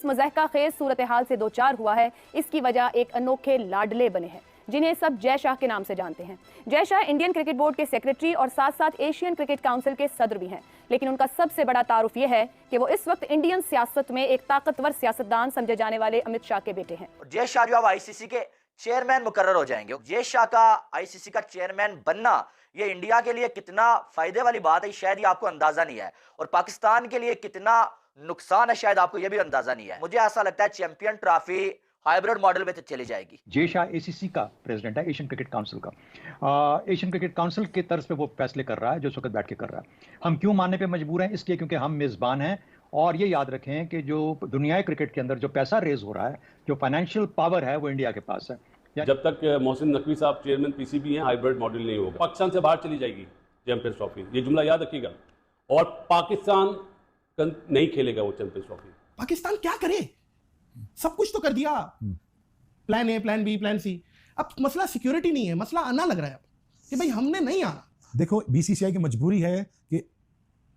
इस मज़हका खेज सूरत हाल से दो चार हुआ है, इसकी वजह एक अनोखे लाडले बने हैं जिन्हें सब जय शाह के नाम से जानते हैं। Jay Shah Indian cricket board के सेक्रेटरी और साथ साथ एशियन क्रिकेट काउंसिल के सदर भी हैं, लेकिन उनका सबसे बड़ा तारुफ यह है कि वो इस वक्त इंडियन सियासत में एक ताकतवर सियासतदान समझे जाने वाले अमित शाह के बेटे हैं। जय शाह जो अब आईसीसी के चेयरमैन मुकर्रर हो जाएंगे। जय शाह का आईसीसी का चेयरमैन बनना ये इंडिया के लिए कितना फायदे वाली बात है शायद ये आपको अंदाजा नहीं है, और पाकिस्तान के लिए कितना नुकसान है शायद आपको ये भी अंदाजा नहीं है। मुझे ऐसा लगता है चैंपियन ट्रॉफी हाइब्रिड मॉडल में तो चली जाएगी। जय शाह एसीसी का प्रेसिडेंट है, एशियन क्रिकेट काउंसिल का। एशियन क्रिकेट काउंसिल के तर्ज पे वो फैसले कर रहा है जो इस वक्त बैठ के कर रहा है। हम क्यों मानने पे मजबूर हैं? इसलिए क्योंकि हम मेज़बान हैं, और ये याद रखें कि जो दुनियाई क्रिकेट के अंदर जो पैसा रेज हो रहा है, जो फाइनेंशियल पावर है, वो इंडिया के पास है। जब तक मोहसिन नकवी साहब चेयरमैन पीसीबी हैं, हाइब्रिड मॉडल नहीं होगा। पाकिस्तान से बाहर चली जाएगी चैंपियंस ट्रॉफी, ये जुमला याद रखिएगा, और पाकिस्तान नहीं खेलेगा वो चैंपियंस ट्रॉफी। पाकिस्तान क्या करे? सब कुछ तो कर दिया, plan A, plan B, plan C. अब मसला सिक्योरिटी नहीं है, मसला आना लग रहा है कि भाई हमने नहीं आना। देखो बीसीसीआई की मजबूरी है कि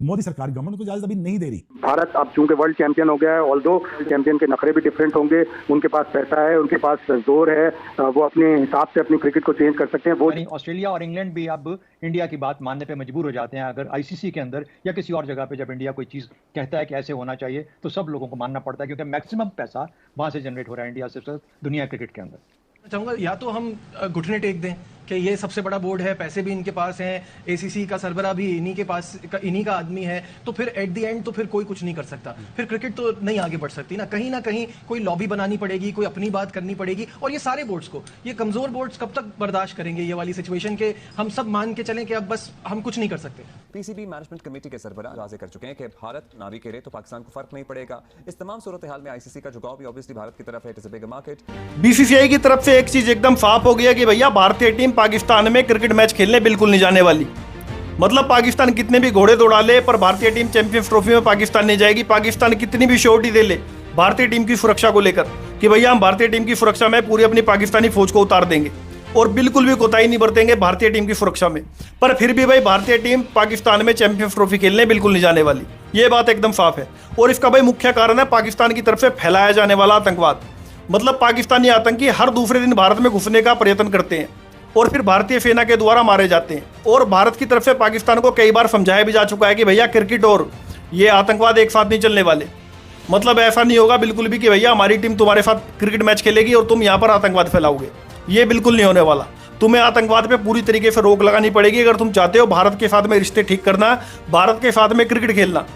मोदी सरकार गवर्नमेंट को इजाजत अभी नहीं दे रही। भारत अब चूंकि वर्ल्ड चैंपियन हो गया है, ऑल्दो चैंपियन के नखरे भी डिफरेंट होंगे, उनके पास पैसा है, उनके पास जोर है, वो अपने हिसाब से अपनी क्रिकेट को चेंज कर सकते हैं। वो ऑस्ट्रेलिया और इंग्लैंड भी अब इंडिया की बात मानने पे मजबूर हो जाते हैं। अगर आईसीसी के अंदर या किसी और जगह पे जब इंडिया कोई चीज़ कहता है कि ऐसे होना चाहिए, तो सब लोगों को मानना पड़ता है, क्योंकि मैक्सिमम पैसा वहाँ से जनरेट हो रहा है इंडिया से दुनिया क्रिकेट के अंदर। चाहूँगा या तो हम घुटने टेक दें कि ये सबसे बड़ा बोर्ड है, पैसे भी इनके पास हैं, एसीसी का सरबरा भी इन्हीं के पास, इन्हीं का आदमी है, तो फिर एट द एंड तो फिर कोई कुछ नहीं कर सकता, फिर क्रिकेट तो नहीं आगे बढ़ सकती ना कहीं कोई लॉबी बनानी पड़ेगी, कोई अपनी बात करनी पड़ेगी। और ये सारे बोर्ड्स को, ये कमजोर बोर्ड्स कब तक बर्दाश्त करेंगे ये वाली सिचुएशन के हम सब मान के चलें कि अब बस हम कुछ नहीं कर सकते। पीसीबी मैनेजमेंट कमेटी के सरबराह वाज़े कर चुके हैं कि भारत ना भी खेले तो पाकिस्तान को फर्क नहीं पड़ेगा। इस तमाम सूरत हाल में आईसीसी का झुकाव भी ऑब्वियसली भारत की तरफ है, it is a big market. BCCI की तरफ से एक चीज एकदम साफ हो गया कि भैया भारतीय टीम पाकिस्तान में क्रिकेट मैच खेलने बिल्कुल नहीं जाने वाली। मतलब पाकिस्तान कितने भी घोड़े दौड़ा ले, पर भारतीय टीम चैंपियंस ट्रॉफी में पाकिस्तान नहीं जाएगी। पाकिस्तान कितनी भी श्योरिटी दे ले भारतीय टीम की सुरक्षा को लेकर कि भैया हम भारतीय टीम की सुरक्षा में पूरी अपनी पाकिस्तानी फौज को उतार देंगे और बिल्कुल भी कोताही नहीं बरतेंगे भारतीय टीम की सुरक्षा में, पर फिर भी भाई भारतीय टीम पाकिस्तान में चैंपियंस ट्रॉफी खेलने बिल्कुल नहीं जाने वाली। ये बात एकदम साफ है। और इसका भाई मुख्य कारण है पाकिस्तान की तरफ से फैलाया जाने वाला आतंकवाद। मतलब पाकिस्तानी आतंकी हर दूसरे दिन भारत में घुसने का प्रयत्न करते हैं और फिर भारतीय सेना के द्वारा मारे जाते हैं। और भारत की तरफ से पाकिस्तान को कई बार समझाया भी जा चुका है कि भैया क्रिकेट और ये आतंकवाद एक साथ नहीं चलने वाले। मतलब ऐसा नहीं होगा बिल्कुल भी कि भैया हमारी टीम तुम्हारे साथ क्रिकेट मैच खेलेगी और तुम यहाँ पर आतंकवाद फैलाओगे, ये बिल्कुल नहीं होने वाला। तुम्हें आतंकवाद पे पूरी तरीके से रोक लगानी पड़ेगी अगर तुम चाहते हो भारत के साथ में रिश्ते ठीक करना, भारत के साथ में क्रिकेट खेलना।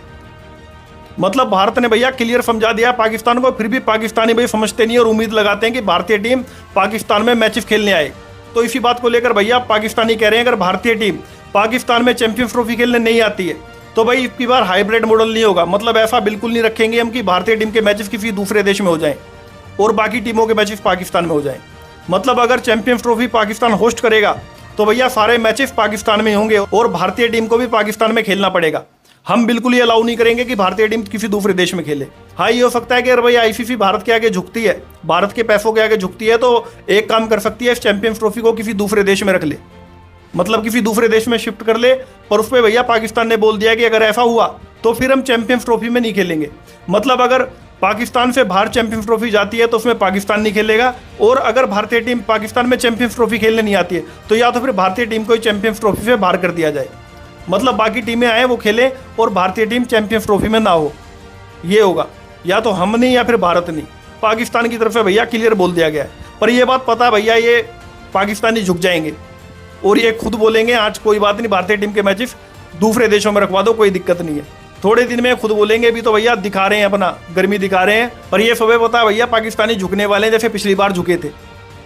मतलब भारत ने भैया क्लियर समझा दिया पाकिस्तान को, फिर भी पाकिस्तानी भाई समझते नहीं और उम्मीद लगाते हैं कि भारतीय टीम पाकिस्तान में मैचेस खेलने आए। तो इसी बात को लेकर भैया पाकिस्तानी कह रहे हैं अगर भारतीय टीम पाकिस्तान में चैंपियंस ट्रॉफी खेलने नहीं आती है तो भाई इसकी बार हाइब्रिड मॉडल नहीं होगा। मतलब ऐसा बिल्कुल नहीं रखेंगे हम कि भारतीय टीम के मैचेस किसी दूसरे देश में हो जाएं और बाकी टीमों के मैचेस पाकिस्तान में हो जाएं। मतलब अगर चैंपियंस ट्रॉफी पाकिस्तान होस्ट करेगा तो भैया सारे मैचेस पाकिस्तान में होंगे और भारतीय टीम को भी पाकिस्तान में खेलना पड़ेगा। हम बिल्कुल ये अलाउ नहीं करेंगे कि भारतीय टीम किसी दूसरे देश में खेले। हाँ, ये हो सकता है कि अगर भाई आईसीसी भारत के आगे झुकती है, भारत के पैसों के आगे झुकती है, तो एक काम कर सकती है, इस चैंपियंस ट्रॉफी को किसी दूसरे देश में रख ले, मतलब किसी दूसरे देश में शिफ्ट कर ले। पर उस पर भैया पाकिस्तान ने बोल दिया कि अगर ऐसा हुआ तो फिर हम चैंपियंस ट्रॉफी में नहीं खेलेंगे। मतलब अगर पाकिस्तान से बाहर चैंपियंस ट्रॉफी जाती है तो उसमें पाकिस्तान नहीं खेलेगा, और अगर भारतीय टीम पाकिस्तान में चैंपियंस ट्रॉफी खेलने नहीं आती है तो या तो फिर भारतीय टीम को चैंपियंस ट्रॉफी से बाहर कर दिया जाए। मतलब बाकी टीमें आए वो खेलें और भारतीय टीम चैंपियंस ट्रॉफी में ना हो। ये होगा, या तो हम नहीं या फिर भारत नहीं। पाकिस्तान की तरफ से भैया क्लियर बोल दिया गया है। पर ये बात पता भैया ये पाकिस्तानी झुक जाएंगे और ये खुद बोलेंगे आज कोई बात नहीं, भारतीय टीम के मैचेस दूसरे देशों में रखवा दो, कोई दिक्कत नहीं है। थोड़े दिन में खुद बोलेंगे, भी तो भैया दिखा रहे हैं अपना गर्मी दिखा रहे हैं। पर ये सुबह पता भैया पाकिस्तानी झुकने वाले हैं जैसे पिछली बार झुके थे।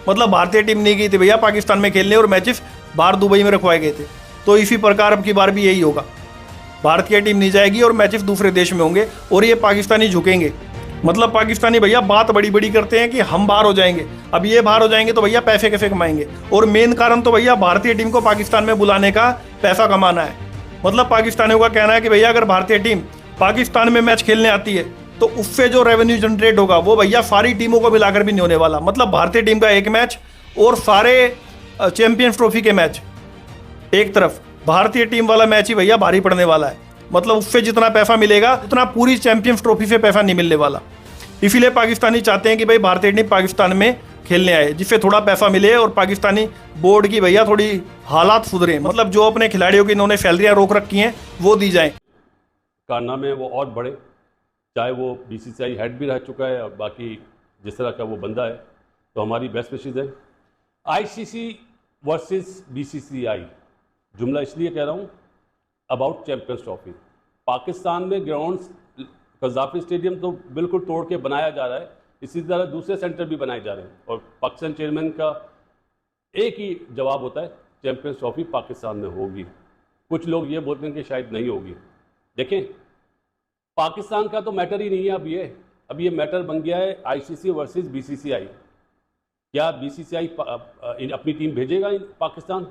मतलब भारतीय टीम नहीं गई थी भैया पाकिस्तान में खेलने और मैचेस बाहर दुबई में रखवाए गए थे। तो इसी प्रकार अब की बार भी यही होगा, भारतीय टीम नहीं जाएगी और मैचेस दूसरे देश में होंगे और ये पाकिस्तानी झुकेंगे। मतलब पाकिस्तानी भैया बात बड़ी बड़ी करते हैं कि हम बाहर हो जाएंगे। अब ये बाहर हो जाएंगे तो भैया पैसे कैसे कमाएंगे, और मेन कारण तो भैया भारतीय टीम को पाकिस्तान में बुलाने का पैसा कमाना है। मतलब पाकिस्तानियों का कहना है कि भैया अगर भारतीय टीम पाकिस्तान में मैच खेलने आती है तो उससे जो रेवेन्यू जनरेट होगा वो भैया सारी टीमों को मिलाकर भी नहीं होने वाला। मतलब भारतीय टीम का एक मैच और सारे चैंपियंस ट्रॉफी के मैच एक तरफ, भारतीय टीम वाला मैच ही भैया भारी पड़ने वाला है। मतलब उससे जितना पैसा मिलेगा उतना पूरी चैंपियंस ट्रॉफी से पैसा नहीं मिलने वाला। इसीलिए पाकिस्तानी चाहते हैं कि भाई भारतीय टीम पाकिस्तान में खेलने आए, जिससे थोड़ा पैसा मिले और पाकिस्तानी बोर्ड की भैया थोड़ी हालात सुधरे, मतलब जो अपने खिलाड़ियों की इन्होंने सैलरियाँ रोक रखी हैं वो दी जाएं। कारनामे वो और बढ़े, चाहे वो बीसीसीआई हेड भी रह चुका है और बाकी जिस तरह का वो बंदा है, तो हमारी बेस्ट विशेज़ है। आईसीसी वर्सेस बीसीसीआई, जुमला इसलिए कह रहा हूँ अबाउट चैंपियंस ट्रॉफी। पाकिस्तान में ग्राउंड्स कज़ाफी स्टेडियम तो बिल्कुल तोड़ के बनाया जा रहा है, इसी तरह दूसरे सेंटर भी बनाए जा रहे हैं, और पाकिस्तान चेयरमैन का एक ही जवाब होता है, चैंपियंस ट्रॉफी पाकिस्तान में होगी। कुछ लोग ये बोलते हैं कि शायद नहीं होगी। देखें, पाकिस्तान का तो मैटर ही नहीं है अब ये मैटर बन गया है आईसीसी वर्सेस बीसीसीआई। क्या बीसीसीआई अपनी टीम भेजेगा पाकिस्तान?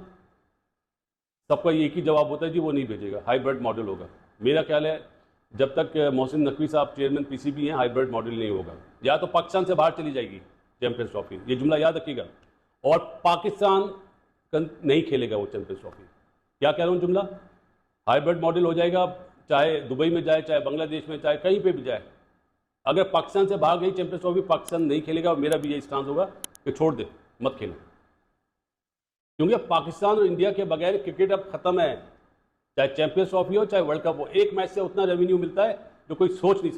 सबका एक ही जवाब होता है जी वो नहीं भेजेगा, हाइब्रिड मॉडल होगा। मेरा ख्याल है जब तक मोहसिन नकवी साहब चेयरमैन पीसीबी हैं, हाइब्रिड मॉडल नहीं होगा। या तो पाकिस्तान से बाहर चली जाएगी चैंपियंस ट्रॉफी, ये जुमला याद रखिएगा, और पाकिस्तान नहीं खेलेगा वो चैंपियंस ट्रॉफी। क्या कह रहा हूँ जुमला? हाइब्रिड मॉडल हो जाएगा, चाहे दुबई में जाए, चाहे बांग्लादेश में, चाहे कहीं पे भी जाए। अगर पाकिस्तान से बाहर गई चैंपियंस ट्रॉफी, पाकिस्तान नहीं खेलेगा, और मेरा भी यही स्टांस होगा कि छोड़ दे, मत खेलो, क्योंकि पाकिस्तान और इंडिया के बगैर क्रिकेट अब खत्म है। चाहे चैंपियंस ट्रॉफी हो, चाहे वर्ल्ड कप हो, एक मैच से उतना रेवेन्यू मिलता है जो कोई सोच नहीं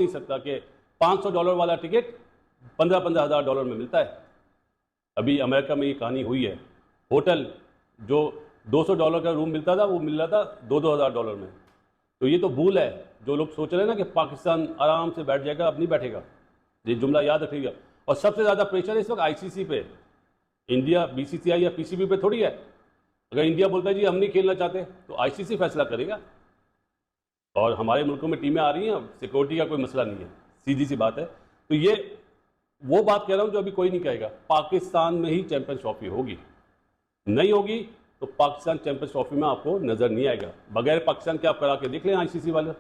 सकता कि $500 वाला टिकट $15,000 में मिलता है। अभी अमेरिका में ये कहानी हुई है, होटल जो $200 का रूम मिलता था वो मिल रहा था $2,000 में। तो ये तो भूल है, जो लोग सोच रहे हैं ना कि पाकिस्तान आराम से बैठ जाएगा, अब नहीं बैठेगा, ये जुमला याद रखिएगा। और सबसे ज़्यादा प्रेशर इस वक्त आईसीसी पे, इंडिया बीसीसीआई या पीसीबी पे थोड़ी है। अगर इंडिया बोलता है जी हम नहीं खेलना चाहते, तो आईसीसी फैसला करेगा। और हमारे मुल्कों में टीमें आ रही हैं, सिक्योरिटी का कोई मसला नहीं है, सीधी सी बात है। तो ये वो बात कह रहा हूं जो अभी कोई नहीं कहेगा, पाकिस्तान में ही चैंपियंस ट्रॉफी होगी। नहीं होगी तो पाकिस्तान चैंपियंस ट्रॉफी में आपको नजर नहीं आएगा। बगैर पाकिस्तान के आप करा के देख लें, आईसीसी वाले,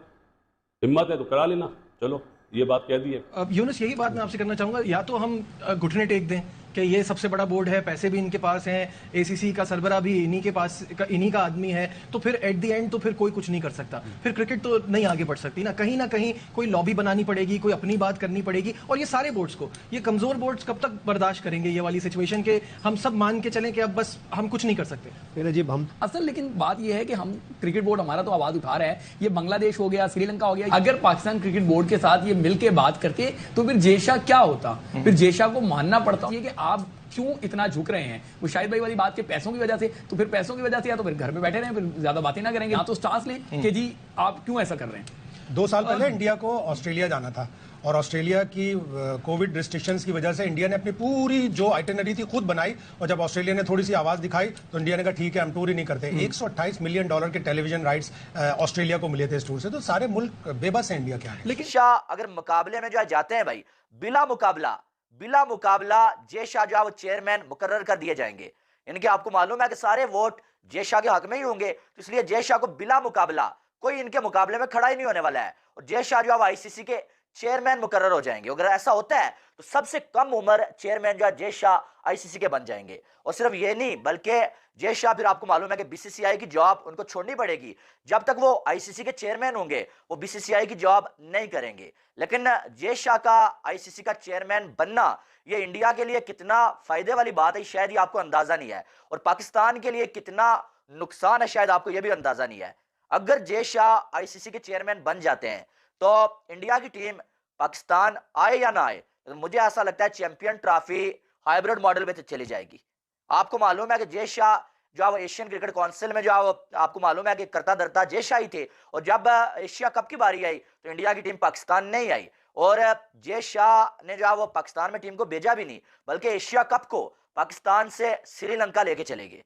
हिम्मत है तो करा लेना। चलो ये बात कह दी है। अब यूनुस, यही बात मैं आपसे करना चाहूंगा, या तो हम घुटने टेक दें कि ये सबसे बड़ा बोर्ड है, पैसे भी इनके पास हैं, एसीसी का सरबरा भी इन्हीं का आदमी है, तो फिर एट द एंड तो फिर कोई कुछ नहीं कर सकता, फिर क्रिकेट तो नहीं आगे बढ़ सकती ना कहीं कोई लॉबी बनानी पड़ेगी, कोई अपनी बात करनी पड़ेगी। और ये सारे बोर्ड्स को, ये कमजोर बोर्ड्स कब तक बर्दाश्त करेंगे ये वाली सिचुएशन के हम सब मान के चलें कि अब बस हम कुछ नहीं कर सकते। जी हम असल, लेकिन बात ये है कि हम क्रिकेट बोर्ड हमारा तो आवाज उठा रहा है, ये बांग्लादेश हो गया, श्रीलंका हो गया, अगर पाकिस्तान क्रिकेट बोर्ड के साथ ये मिलकर बात करते तो फिर जेशा क्या होता? फिर जेशा को मानना पड़ता है कि आप क्यों इतना झुक रहे हैं। वो शाहिद भाई वाली बात के पैसों की वजह से, तो फिर पैसों की वजह से या तो फिर घर में बैठे रहें, फिर ज्यादा बातें ना करेंगे, या तो स्टांस लें कि जी आप क्यों ऐसा कर रहे हैं। 2 साल पहले इंडिया को ऑस्ट्रेलिया जाना था, और ऑस्ट्रेलिया की कोविड रिस्ट्रिक्शंस की वजह से इंडिया ने अपनी पूरी जो आइटिनरी थी खुद बनाई, और जब ऑस्ट्रेलिया ने थोड़ी सी आवाज दिखाई तो इंडिया ने कहा ठीक है हम टूर ही नहीं करते। $128 मिलियन के टेलीविजन राइट्स ऑस्ट्रेलिया को मिले थे इस टूर से। तो सारे मुल्क बेबस है इंडिया के आगे। लेकिन शाह अगर मुकाबले में जो है जाते हैं भाई, बिला मुकाबला जे शाह जो है वो चेयरमैन मुकर्रर कर दिए जाएंगे। इनके आपको मालूम है कि सारे वोट जे शाह के हक में ही होंगे, तो इसलिए जे शाह को बिला मुकाबला कोई इनके मुकाबले में खड़ा ही नहीं होने वाला है, और जे शाह जो है आईसीसी के चेयरमैन मुकर्रर हो जाएंगे। अगर ऐसा होता है तो सबसे कम उम्र चेयरमैन जो है जे शाह आईसीसी के बन जाएंगे। और सिर्फ ये नहीं, बल्कि जे शाह फिर आपको मालूम है कि बीसीसीआई की जॉब उनको छोड़नी पड़ेगी। जब तक वो आईसीसी के चेयरमैन होंगे वो बीसीसीआई की जॉब नहीं करेंगे। लेकिन जे शाह का आईसीसी का चेयरमैन बनना ये इंडिया के लिए कितना फायदे वाली बात है शायद ये आपको अंदाजा नहीं है, और पाकिस्तान के लिए कितना नुकसान है शायद आपको ये भी अंदाजा नहीं है। अगर जे शाह आईसीसी के चेयरमैन बन जाते हैं तो इंडिया की टीम पाकिस्तान आए या ना आए, तो मुझे ऐसा लगता है चैंपियन ट्रॉफी हाइब्रिड मॉडल में चली जाएगी। आपको मालूम है कि जे शाह जो है वो एशियन क्रिकेट काउंसिल में जो है वो आपको मालूम है कि करता धरता जे शाह ही थे, और जब एशिया कप की बारी आई तो इंडिया की टीम पाकिस्तान नहीं आई, और जे शाह ने जो है वो पाकिस्तान में टीम को भेजा भी नहीं, बल्कि एशिया कप को पाकिस्तान से श्रीलंका लेके चले गए,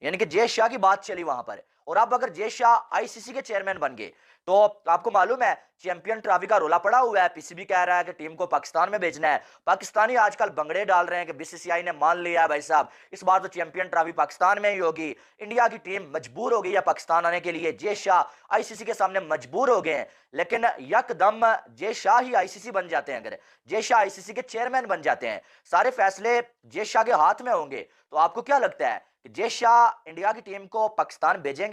यानी कि जे शाह की बात चली वहां पर। और अब अगर जे शाह आईसीसी के चेयरमैन बन गए तो आपको मालूम है चैंपियन ट्रॉफी का रोला पड़ा हुआ है, पीसीबी कह रहा है कि टीम को पाकिस्तान में भेजना है। पाकिस्तानी आजकल बंगड़े डाल रहे हैं कि बीसीसीआई ने मान लिया है भाई साहब इस बार तो चैंपियन ट्रॉफी पाकिस्तान में ही होगी। इंडिया की टीम मजबूर हो गई है पाकिस्तान आने के लिए, जे शाह आईसीसी के सामने मजबूर हो गए हैं। लेकिन यकदम जे शाह ही आईसीसी बन जाते हैं, अगर जे शाह आईसीसी के चेयरमैन बन जाते हैं, सारे फैसले जे शाह के हाथ में होंगे, तो आपको क्या लगता है कि जे शाह इंडिया की टीम को पाकिस्तान भेजेंगे?